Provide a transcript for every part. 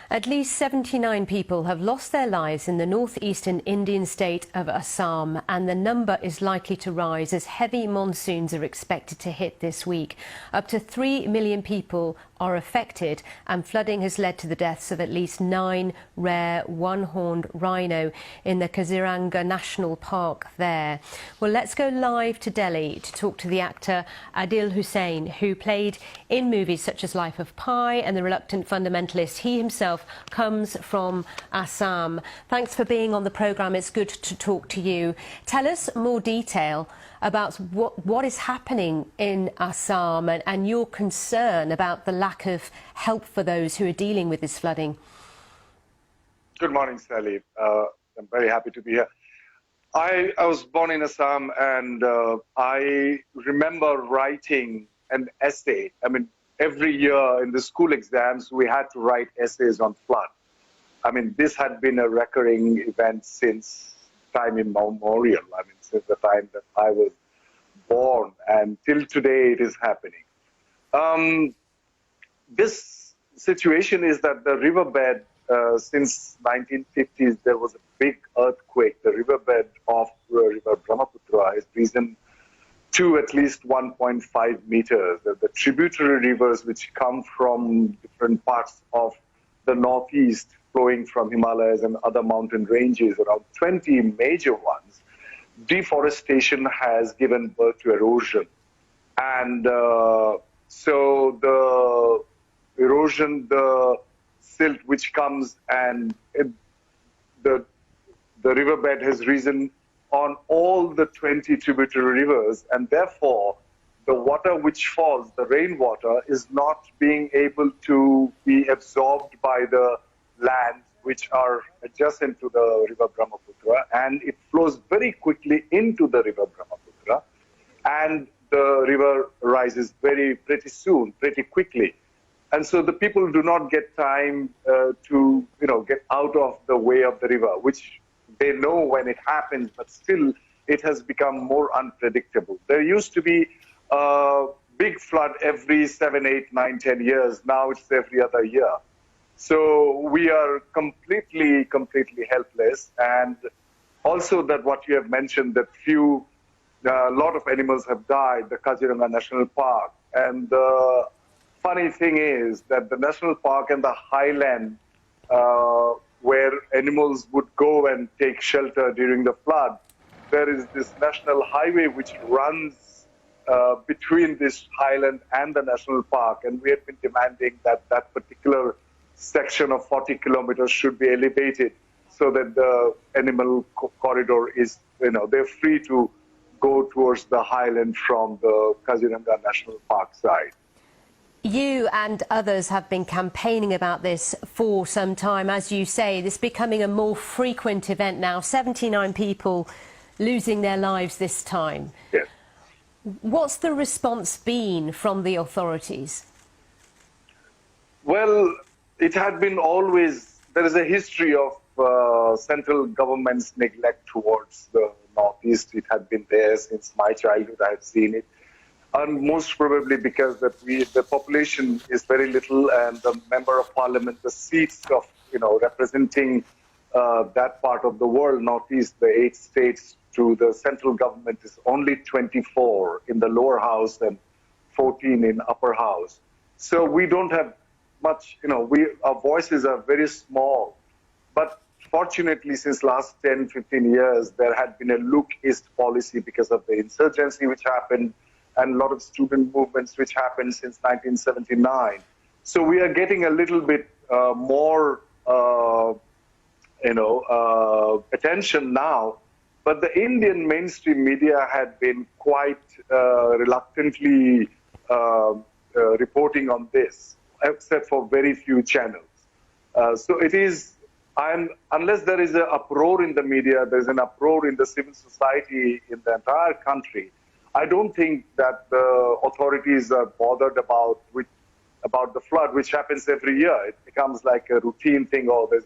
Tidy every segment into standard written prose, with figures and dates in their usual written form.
At least 79 people have lost their lives in the northeastern Indian state of Assam, and the number is likely to rise as heavy monsoons are expected to hit this week. Up to 3 million people are affected, and flooding has led to the deaths of at least 9 rare one-horned rhino in the Kaziranga National Park there. Well, let's go live to Delhi to talk to the actor Adil Hussain, who played in movies such as Life of Pi and The Reluctant Fundamentalist. He himself comes from Assam. Thanks for being on the programme. It's good to talk to you. Tell us more detail about what is happening in Assam and your concern about the lack of help for those who are dealing with this flooding. Good morning, Sally. I'm very happy to be here. I was born in Assam, and I remember writing an essay. I mean, every year in the school exams, we had to write essays on flood. I mean, this had been a recurring event since time immemorial. I mean, since the time that I was born, and till today it is happening. This situation is that the riverbed, since 1950s, there was a big earthquake. The riverbed of River Brahmaputra has risen to at least 1.5 meters. The tributary rivers which come from different parts of the northeast, flowing from Himalayas and other mountain ranges, around 20 major ones, deforestation has given birth to erosion. And so the erosion, the silt which comes, and the riverbed has risen on all the 20 tributary rivers, and therefore the water which falls, the rainwater, is not being able to be absorbed by the lands which are adjacent to the river Brahmaputra, and it flows very quickly into the river Brahmaputra, and the river rises pretty soon, pretty quickly. And so the people do not get time to get out of the way of the river, which they know when it happens, but still it has become more unpredictable. There used to be a big flood every 7, 8, 9, 10 years. Now it's every other year. So we are completely helpless. And also that what you have mentioned, that a lot of animals have died, the Kaziranga National Park. And the funny thing is that the national park and the highland where animals would go and take shelter during the flood, there is this national highway which runs between this highland and the national park, and we have been demanding that that particular section of 40 kilometers should be elevated so that the animal corridor is, they're free to go towards the highland from the Kaziranga National Park side. You and others have been campaigning about this for some time. As you say, this is becoming a more frequent event now. 79 people losing their lives this time. Yes. What's the response been from the authorities? Well, it had been always, there is a history of central government's neglect towards the northeast. It had been there since my childhood. I have seen it. And most probably because the population is very little, and the member of parliament, the seats of, representing that part of the world, northeast, the 8 states, to the central government is only 24 in the lower house and 14 in upper house. So we don't have much, our voices are very small. But fortunately, since last 10, 15 years, there had been a look east policy because of the insurgency which happened, and a lot of student movements which happened since 1979. So we are getting a little bit more, attention now. But the Indian mainstream media had been quite reluctantly reporting on this, except for very few channels. So it is, unless there is an uproar in the media, there is an uproar in the civil society in the entire country, I don't think that the authorities are bothered about the flood, which happens every year. It becomes like a routine thing. Oh, there's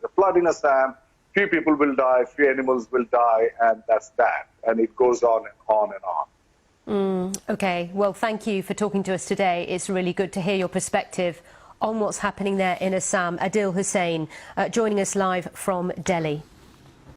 a flood in Assam, few people will die, few animals will die, and that's that. And it goes on and on and on. OK, well, thank you for talking to us today. It's really good to hear your perspective on what's happening there in Assam. Adil Hussain joining us live from Delhi.